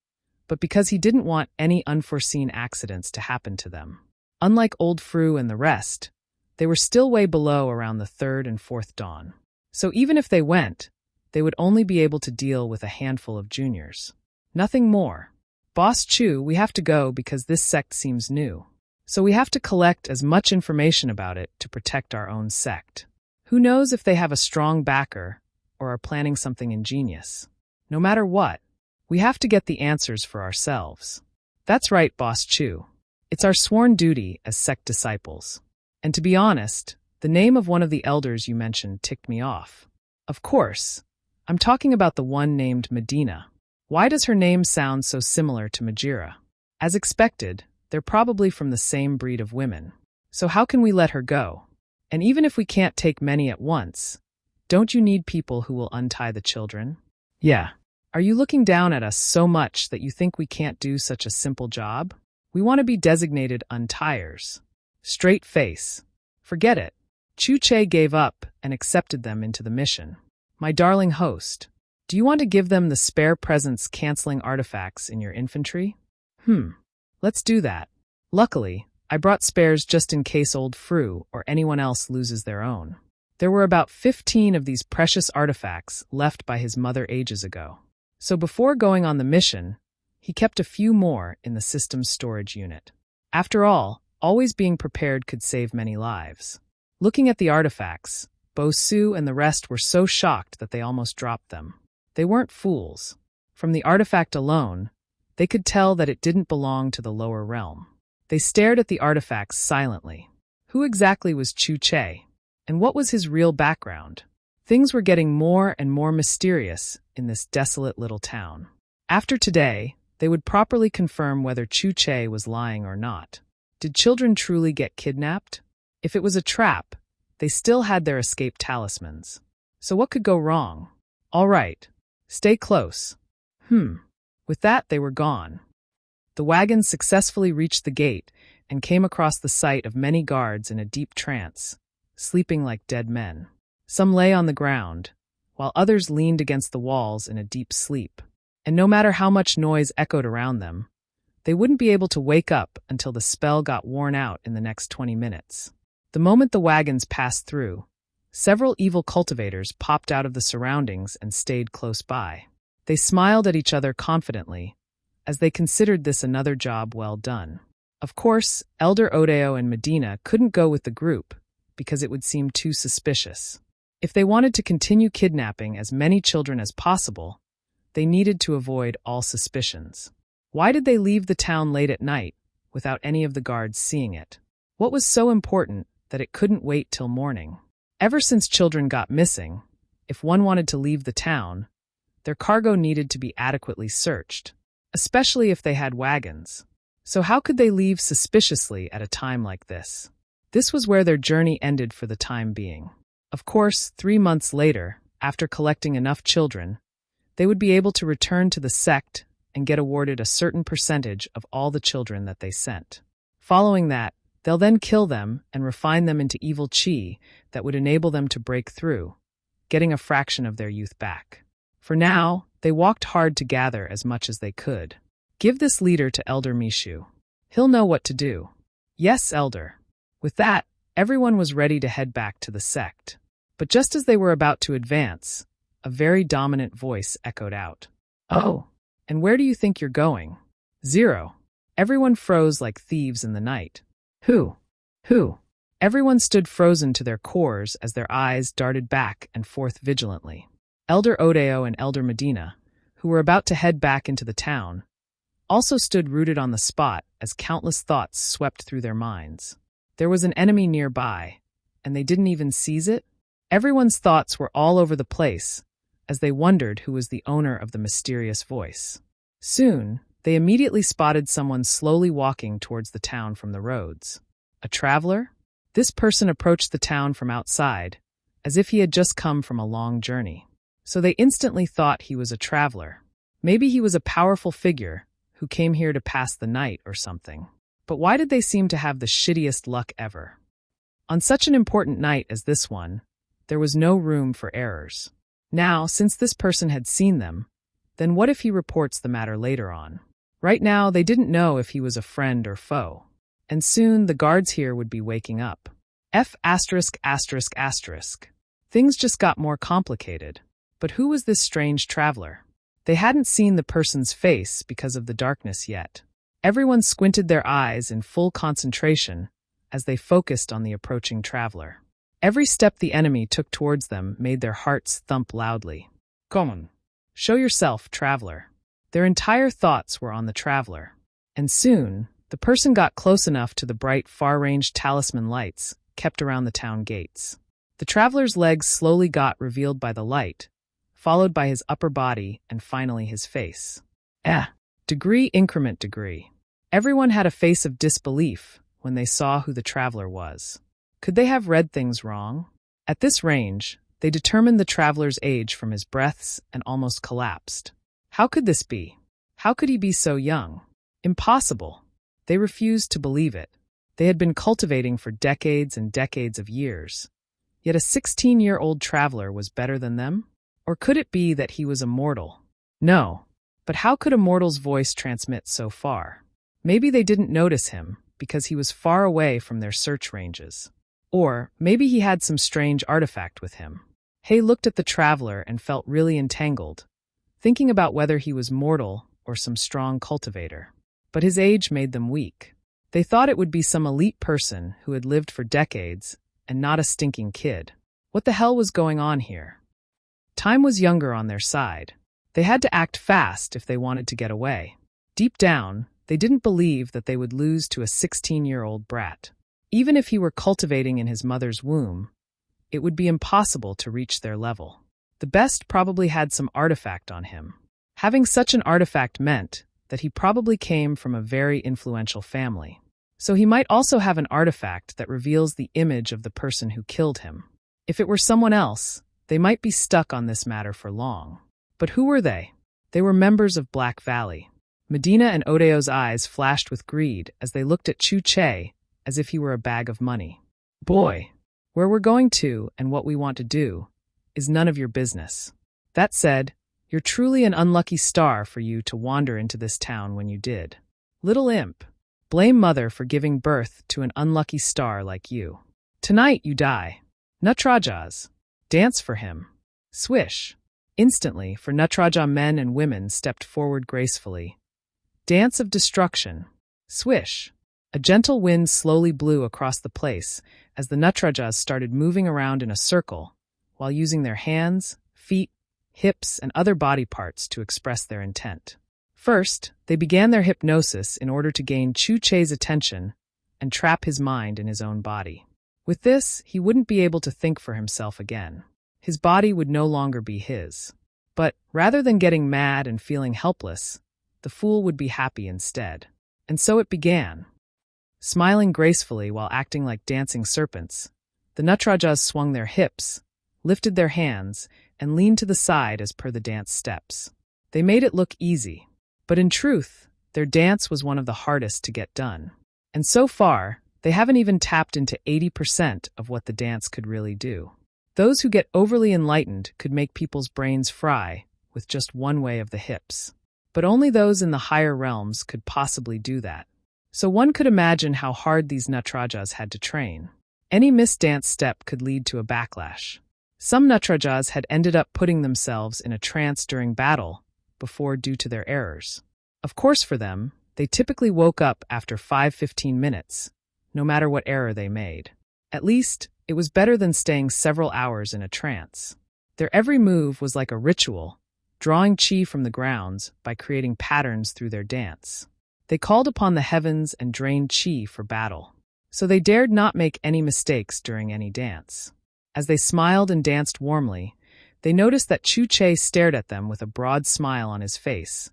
but because he didn't want any unforeseen accidents to happen to them. Unlike Old Fru and the rest, they were still way below around the 3rd and 4th dawn. So even if they went, they would only be able to deal with a handful of juniors. Nothing more. Boss Chu, we have to go because this sect seems new. So we have to collect as much information about it to protect our own sect. Who knows if they have a strong backer or are planning something ingenious. No matter what, we have to get the answers for ourselves. That's right, Boss Chu. It's our sworn duty as sect disciples. And to be honest, the name of one of the elders you mentioned ticked me off. Of course, I'm talking about the one named Medina. Why does her name sound so similar to Majira? As expected, they're probably from the same breed of women. So how can we let her go? And even if we can't take many at once, don't you need people who will untie the children? Yeah. Are you looking down at us so much that you think we can't do such a simple job? We want to be designated untiers. Straight face. Forget it. Chu-Che gave up and accepted them into the mission. My darling host, do you want to give them the spare presence canceling artifacts in your infantry? Let's do that. Luckily, I brought spares just in case old Fru or anyone else loses their own. There were about 15 of these precious artifacts left by his mother ages ago. So before going on the mission, he kept a few more in the system's storage unit. After all, always being prepared could save many lives. Looking at the artifacts, Bo-Su and the rest were so shocked that they almost dropped them. They weren't fools. From the artifact alone, they could tell that it didn't belong to the lower realm. They stared at the artifacts silently. Who exactly was Chu-Che? And what was his real background? Things were getting more and more mysterious in this desolate little town. After today, they would properly confirm whether Chu-Che was lying or not. Did children truly get kidnapped? If it was a trap, they still had their escape talismans. So what could go wrong? All right, stay close. With that, they were gone. The wagon successfully reached the gate and came across the sight of many guards in a deep trance, sleeping like dead men. Some lay on the ground, while others leaned against the walls in a deep sleep. And no matter how much noise echoed around them, they wouldn't be able to wake up until the spell got worn out in the next 20 minutes. The moment the wagons passed through, several evil cultivators popped out of the surroundings and stayed close by. They smiled at each other confidently, as they considered this another job well done. Of course, Elder Odeo and Medina couldn't go with the group, because it would seem too suspicious. If they wanted to continue kidnapping as many children as possible, they needed to avoid all suspicions. Why did they leave the town late at night, without any of the guards seeing it? What was so important that it couldn't wait till morning? Ever since children got missing, if one wanted to leave the town, their cargo needed to be adequately searched, especially if they had wagons. So how could they leave suspiciously at a time like this? This was where their journey ended for the time being. Of course, 3 months later, after collecting enough children, they would be able to return to the sect and get awarded a certain percentage of all the children that they sent. Following that, they'll then kill them and refine them into evil chi that would enable them to break through, getting a fraction of their youth back. For now, they walked hard to gather as much as they could. Give this leader to Elder Mishu. He'll know what to do. Yes, Elder. With that, everyone was ready to head back to the sect. But just as they were about to advance, a very dominant voice echoed out. Oh, and where do you think you're going? 0. Everyone froze like thieves in the night. Who? Everyone stood frozen to their cores as their eyes darted back and forth vigilantly. Elder Odeo and Elder Medina, who were about to head back into the town, also stood rooted on the spot as countless thoughts swept through their minds. There was an enemy nearby, and they didn't even seize it? Everyone's thoughts were all over the place, as they wondered who was the owner of the mysterious voice. Soon, they immediately spotted someone slowly walking towards the town from the roads. A traveler? This person approached the town from outside, as if he had just come from a long journey. So they instantly thought he was a traveler. Maybe he was a powerful figure who came here to pass the night or something. But why did they seem to have the shittiest luck ever? On such an important night as this one, there was no room for errors. Now, since this person had seen them, then what if he reports the matter later on? Right now, they didn't know if he was a friend or foe. And soon, the guards here would be waking up. Things just got more complicated. But who was this strange traveler? They hadn't seen the person's face because of the darkness yet. Everyone squinted their eyes in full concentration as they focused on the approaching traveler. Every step the enemy took towards them made their hearts thump loudly. Come on. Show yourself, traveler. Their entire thoughts were on the traveler. And soon, the person got close enough to the bright, far-range talisman lights kept around the town gates. The traveler's legs slowly got revealed by the light, followed by his upper body and finally his face. Degree. Everyone had a face of disbelief when they saw who the traveler was. Could they have read things wrong? At this range, they determined the traveler's age from his breaths and almost collapsed. How could this be? How could he be so young? Impossible. They refused to believe it. They had been cultivating for decades and decades of years. Yet a 16-year-old traveler was better than them? Or could it be that he was a mortal? No. But how could a mortal's voice transmit so far? Maybe they didn't notice him because he was far away from their search ranges. Or maybe he had some strange artifact with him. Hay looked at the traveler and felt really entangled, thinking about whether he was mortal or some strong cultivator. But his age made them weak. They thought it would be some elite person who had lived for decades and not a stinking kid. What the hell was going on here? Time was younger on their side. They had to act fast if they wanted to get away. Deep down, they didn't believe that they would lose to a 16-year-old brat. Even if he were cultivating in his mother's womb, it would be impossible to reach their level. The best probably had some artifact on him. Having such an artifact meant that he probably came from a very influential family. So he might also have an artifact that reveals the image of the person who killed him. If it were someone else, they might be stuck on this matter for long. But who were they? They were members of Black Valley. Medina and Odeo's eyes flashed with greed as they looked at Chu Che as if he were a bag of money. Boy, where we're going to and what we want to do is none of your business. That said, you're truly an unlucky star for you to wander into this town when you did. Little imp, blame mother for giving birth to an unlucky star like you. Tonight you die. Natrajas, dance for him. Swish. Instantly, for Natraja men and women stepped forward gracefully. Dance of destruction. Swish. A gentle wind slowly blew across the place as the Natrajas started moving around in a circle while using their hands, feet, hips, and other body parts to express their intent. First, they began their hypnosis in order to gain Chu Che's attention and trap his mind in his own body. With this, he wouldn't be able to think for himself again. His body would no longer be his. But rather than getting mad and feeling helpless, the fool would be happy instead. And so it began. Smiling gracefully while acting like dancing serpents, the Natrajas swung their hips, lifted their hands, and leaned to the side as per the dance steps. They made it look easy, but in truth, their dance was one of the hardest to get done. And so far, they haven't even tapped into 80% of what the dance could really do. Those who get overly enlightened could make people's brains fry with just one way of the hips. But only those in the higher realms could possibly do that. So one could imagine how hard these Natrajas had to train. Any misdance step could lead to a backlash. Some Natrajas had ended up putting themselves in a trance during battle before due to their errors. Of course for them, they typically woke up after 5-15 minutes, no matter what error they made. At least, it was better than staying several hours in a trance. Their every move was like a ritual, drawing chi from the grounds by creating patterns through their dance. They called upon the heavens and drained chi for battle. So they dared not make any mistakes during any dance. As they smiled and danced warmly, they noticed that Chu Che stared at them with a broad smile on his face,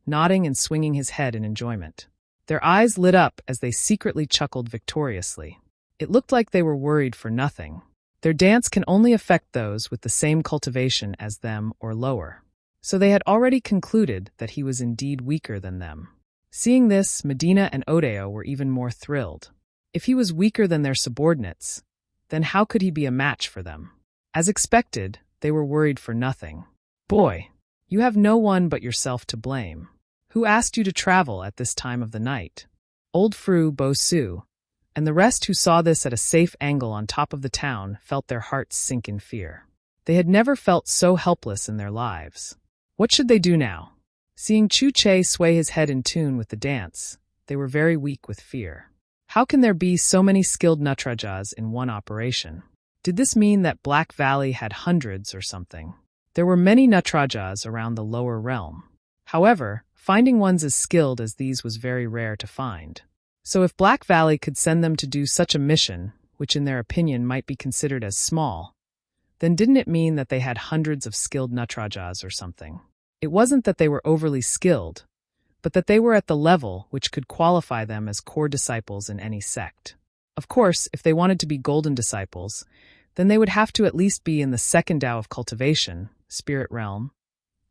nodding and swinging his head in enjoyment. Their eyes lit up as they secretly chuckled victoriously. It looked like they were worried for nothing. Their dance can only affect those with the same cultivation as them or lower. So they had already concluded that he was indeed weaker than them. Seeing this, Medina and Odeo were even more thrilled. If he was weaker than their subordinates, then how could he be a match for them? As expected, they were worried for nothing. Boy, you have no one but yourself to blame. Who asked you to travel at this time of the night? Old Fru Bosu, and the rest who saw this at a safe angle on top of the town felt their hearts sink in fear. They had never felt so helpless in their lives. What should they do now? Seeing Chu Che sway his head in tune with the dance, they were very weak with fear. How can there be so many skilled Natrajas in one operation? Did this mean that Black Valley had hundreds or something? There were many Natrajas around the lower realm. However, finding ones as skilled as these was very rare to find. So if Black Valley could send them to do such a mission, which in their opinion might be considered as small, then didn't it mean that they had hundreds of skilled Natrajas or something? It wasn't that they were overly skilled, but that they were at the level which could qualify them as core disciples in any sect. Of course, if they wanted to be golden disciples, then they would have to at least be in the second Tao of cultivation, spirit realm,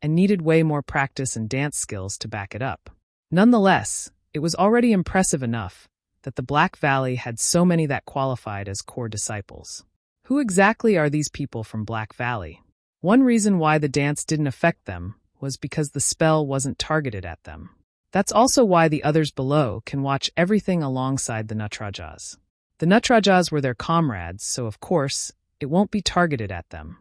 and needed way more practice and dance skills to back it up. Nonetheless, it was already impressive enough that the Black Valley had so many that qualified as core disciples. Who exactly are these people from Black Valley? One reason why the dance didn't affect them was because the spell wasn't targeted at them. That's also why the others below can watch everything alongside the Natrajas. The Natrajas were their comrades, so of course, it won't be targeted at them.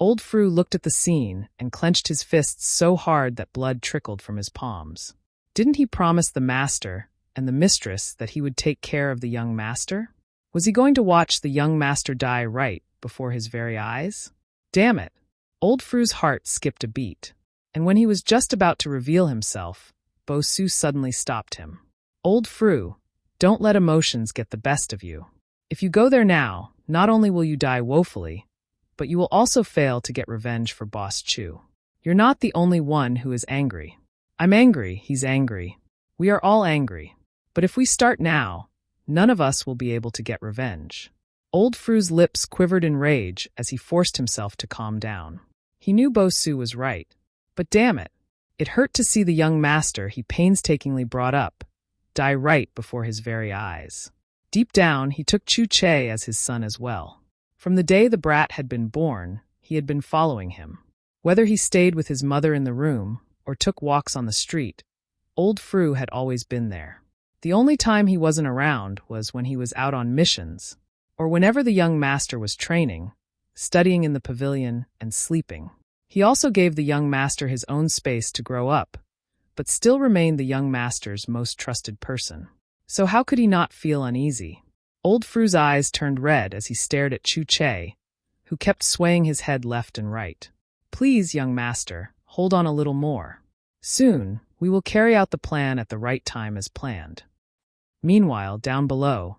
Old Fru looked at the scene and clenched his fists so hard that blood trickled from his palms. Didn't he promise the master and the mistress that he would take care of the young master? Was he going to watch the young master die right before his very eyes? Damn it! Old Fru's heart skipped a beat, and when he was just about to reveal himself, Bosu suddenly stopped him. Old Fru, don't let emotions get the best of you. If you go there now, not only will you die woefully, but you will also fail to get revenge for Boss Chu. You're not the only one who is angry. I'm angry, he's angry. We are all angry. But if we start now, none of us will be able to get revenge. Old Fru's lips quivered in rage as he forced himself to calm down. He knew Bosu was right, but damn it, it hurt to see the young master he painstakingly brought up die right before his very eyes. Deep down, he took Chu Che as his son as well. From the day the brat had been born, he had been following him. Whether he stayed with his mother in the room or took walks on the street, Old Fru had always been there. The only time he wasn't around was when he was out on missions, or whenever the young master was training, studying in the pavilion, and sleeping. He also gave the young master his own space to grow up, but still remained the young master's most trusted person. So how could he not feel uneasy? Old Fru's eyes turned red as he stared at Chu Che, who kept swaying his head left and right. Please, young master, hold on a little more. Soon, we will carry out the plan at the right time as planned. Meanwhile, down below,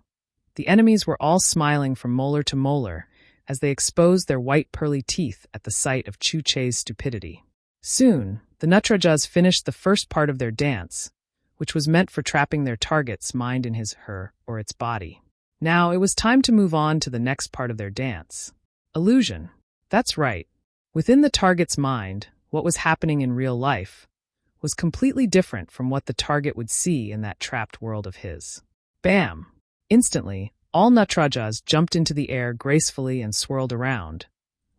the enemies were all smiling from molar to molar as they exposed their white pearly teeth at the sight of Chu Che's stupidity. Soon, the Natrajas finished the first part of their dance, which was meant for trapping their target's mind in his, her, or its body. Now it was time to move on to the next part of their dance. Illusion. That's right. Within the target's mind, what was happening in real life was completely different from what the target would see in that trapped world of his. Bam! Instantly, all Natrajas jumped into the air gracefully and swirled around,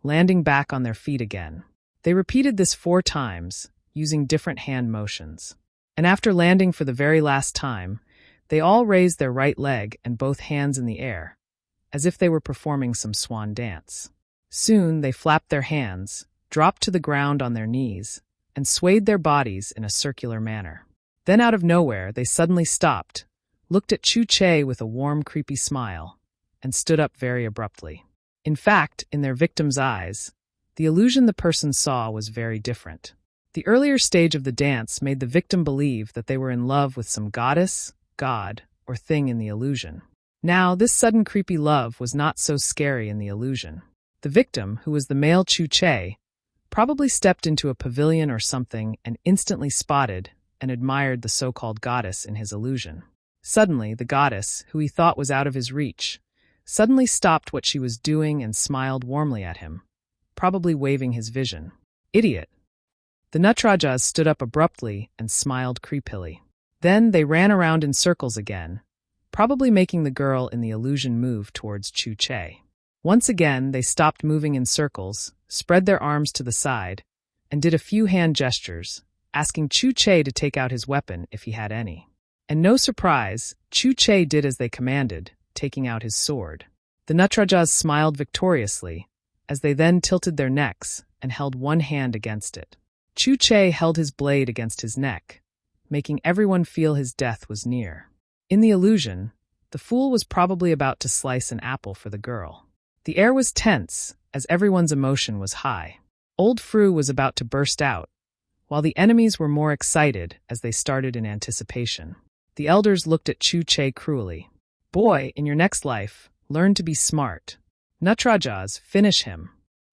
landing back on their feet again. They repeated this 4 times, using different hand motions. And after landing for the very last time, they all raised their right leg and both hands in the air, as if they were performing some swan dance. Soon they flapped their hands, dropped to the ground on their knees, and swayed their bodies in a circular manner. Then out of nowhere they suddenly stopped, looked at Chu Che with a warm, creepy smile, and stood up very abruptly. In fact, in their victim's eyes, the illusion the person saw was very different. The earlier stage of the dance made the victim believe that they were in love with some goddess, god, or thing in the illusion. Now, this sudden creepy love was not so scary in the illusion. The victim, who was the male Chu Che, probably stepped into a pavilion or something and instantly spotted and admired the so-called goddess in his illusion. Suddenly, the goddess, who he thought was out of his reach, suddenly stopped what she was doing and smiled warmly at him, probably waving his vision. Idiot! The Natrajas stood up abruptly and smiled creepily. Then they ran around in circles again, probably making the girl in the illusion move towards Chu Che. Once again, they stopped moving in circles, spread their arms to the side, and did a few hand gestures, asking Chu Che to take out his weapon if he had any. And no surprise, Chu Che did as they commanded, taking out his sword. The Natrajas smiled victoriously, as they then tilted their necks and held one hand against it. Chu Che held his blade against his neck, making everyone feel his death was near. In the illusion, the fool was probably about to slice an apple for the girl. The air was tense, as everyone's emotion was high. Old Fru was about to burst out, while the enemies were more excited as they started in anticipation. The elders looked at Chu Che cruelly. Boy, in your next life, learn to be smart. Natrajas, finish him.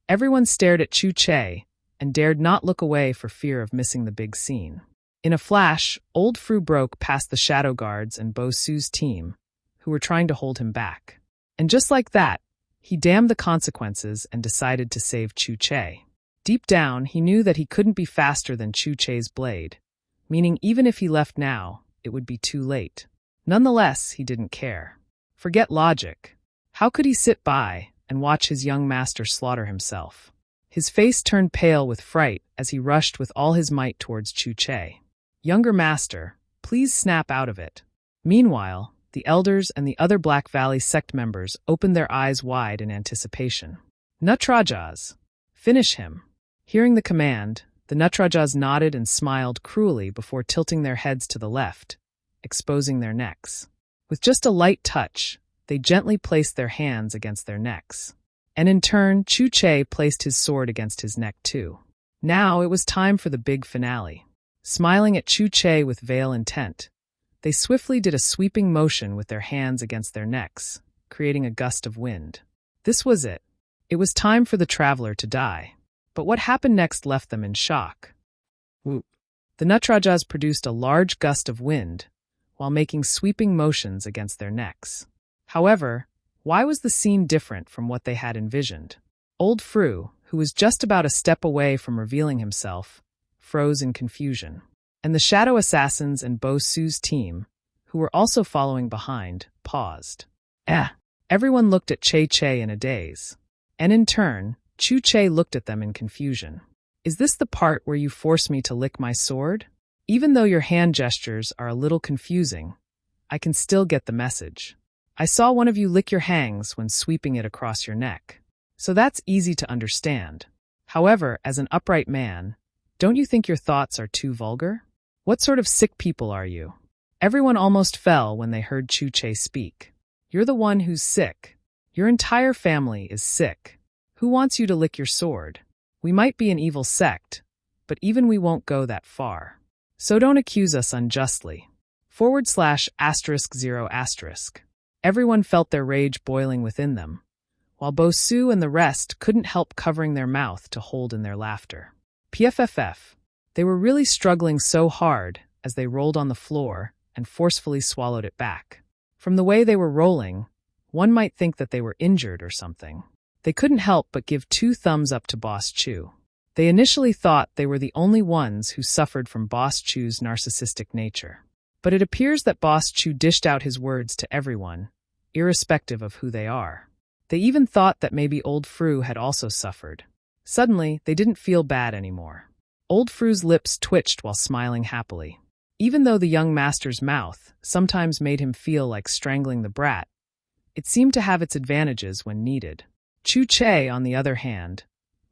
Everyone stared at Chu Che and dared not look away for fear of missing the big scene. In a flash, old Fru broke past the shadow guards and Bo Su's team, who were trying to hold him back. And just like that, he damned the consequences and decided to save Chu Che. Deep down, he knew that he couldn't be faster than Chu Che's blade, meaning even if he left now, it would be too late. Nonetheless, he didn't care. Forget logic. How could he sit by and watch his young master slaughter himself? His face turned pale with fright as he rushed with all his might towards Chu Che. Younger master, please snap out of it. Meanwhile, the elders and the other Black Valley sect members opened their eyes wide in anticipation. Nutrajas! Finish him! Hearing the command, the Nutrajas nodded and smiled cruelly before tilting their heads to the left, exposing their necks. With just a light touch, they gently placed their hands against their necks. And in turn, Chu Che placed his sword against his neck too. Now it was time for the big finale. Smiling at Chu Che with veiled intent, they swiftly did a sweeping motion with their hands against their necks, creating a gust of wind. This was it. It was time for the traveler to die. But what happened next left them in shock. Whoop. The Nutrajas produced a large gust of wind, while making sweeping motions against their necks. However, why was the scene different from what they had envisioned? Old Fru, who was just about a step away from revealing himself, froze in confusion. And the shadow assassins and Bo Su's team, who were also following behind, paused. Everyone looked at Che in a daze. And in turn, Chu Che looked at them in confusion. Is this the part where you force me to lick my sword? Even though your hand gestures are a little confusing, I can still get the message. I saw one of you lick your hangs when sweeping it across your neck. So that's easy to understand. However, as an upright man, don't you think your thoughts are too vulgar? What sort of sick people are you? Everyone almost fell when they heard Chu Che speak. You're the one who's sick. Your entire family is sick. Who wants you to lick your sword? We might be an evil sect, but even we won't go that far. So don't accuse us unjustly. /*0**. Everyone felt their rage boiling within them, while Bo Su and the rest couldn't help covering their mouth to hold in their laughter. PFFF. They were really struggling so hard as they rolled on the floor and forcefully swallowed it back. From the way they were rolling, one might think that they were injured or something. They couldn't help but give 2 thumbs up to Boss Chu. They initially thought they were the only ones who suffered from Boss Chu's narcissistic nature. But it appears that Boss Chu dished out his words to everyone, irrespective of who they are. They even thought that maybe Old Fru had also suffered. Suddenly, they didn't feel bad anymore. Old Fru's lips twitched while smiling happily. Even though the young master's mouth sometimes made him feel like strangling the brat, it seemed to have its advantages when needed. Chu Che, on the other hand,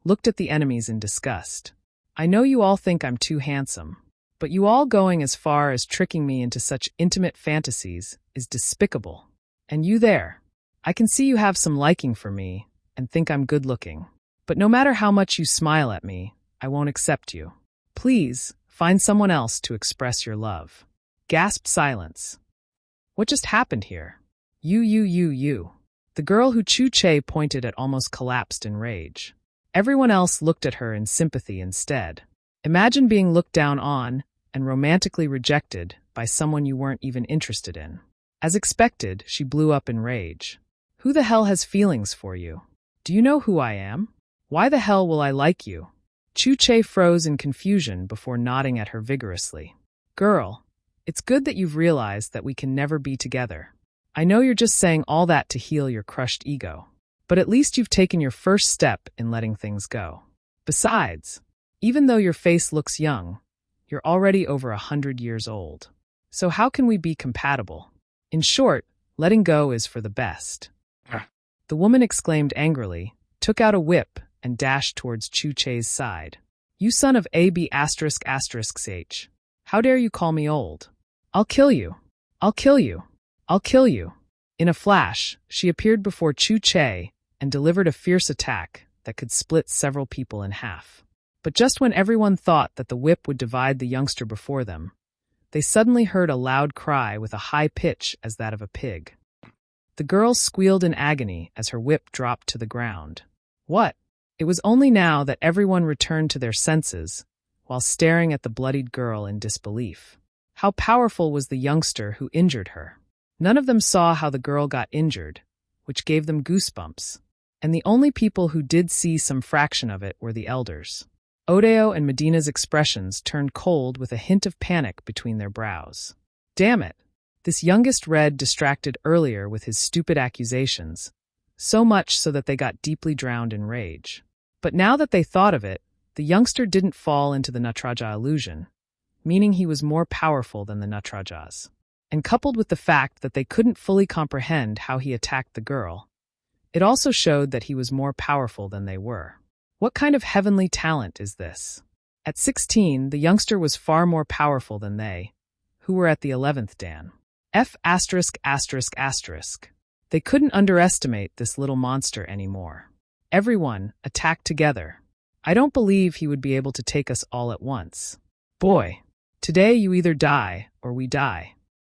looked at the enemies in disgust. I know you all think I'm too handsome, but you all going as far as tricking me into such intimate fantasies is despicable. And you there, I can see you have some liking for me and think I'm good-looking. But no matter how much you smile at me, I won't accept you. Please, find someone else to express your love. Gasped silence. What just happened here? You. The girl who Chu Che pointed at almost collapsed in rage. Everyone else looked at her in sympathy instead. Imagine being looked down on and romantically rejected by someone you weren't even interested in. As expected, she blew up in rage. Who the hell has feelings for you? Do you know who I am? Why the hell will I like you? Chu Che froze in confusion before nodding at her vigorously. Girl, it's good that you've realized that we can never be together. I know you're just saying all that to heal your crushed ego, but at least you've taken your first step in letting things go. Besides, even though your face looks young, you're already over 100 years old. So how can we be compatible? In short, letting go is for the best. The woman exclaimed angrily, took out a whip, and dashed towards Chu Che's side. You son of AB******. How dare you call me old? I'll kill you. I'll kill you. I'll kill you. In a flash, she appeared before Chu Che and delivered a fierce attack that could split several people in half. But just when everyone thought that the whip would divide the youngster before them, they suddenly heard a loud cry with a high pitch as that of a pig. The girl squealed in agony as her whip dropped to the ground. What? It was only now that everyone returned to their senses while staring at the bloodied girl in disbelief. How powerful was the youngster who injured her? None of them saw how the girl got injured, which gave them goosebumps. And the only people who did see some fraction of it were the elders. Odeo and Medina's expressions turned cold with a hint of panic between their brows. Damn it! This youngest Red distracted earlier with his stupid accusations, so much so that they got deeply drowned in rage. But now that they thought of it, the youngster didn't fall into the Natraja illusion, meaning he was more powerful than the Natrajas. And coupled with the fact that they couldn't fully comprehend how he attacked the girl, it also showed that he was more powerful than they were. What kind of heavenly talent is this? At 16, the youngster was far more powerful than they, who were at the 11th Dan. They couldn't underestimate this little monster anymore. Everyone, attack together. I don't believe he would be able to take us all at once. Boy, today you either die or we die.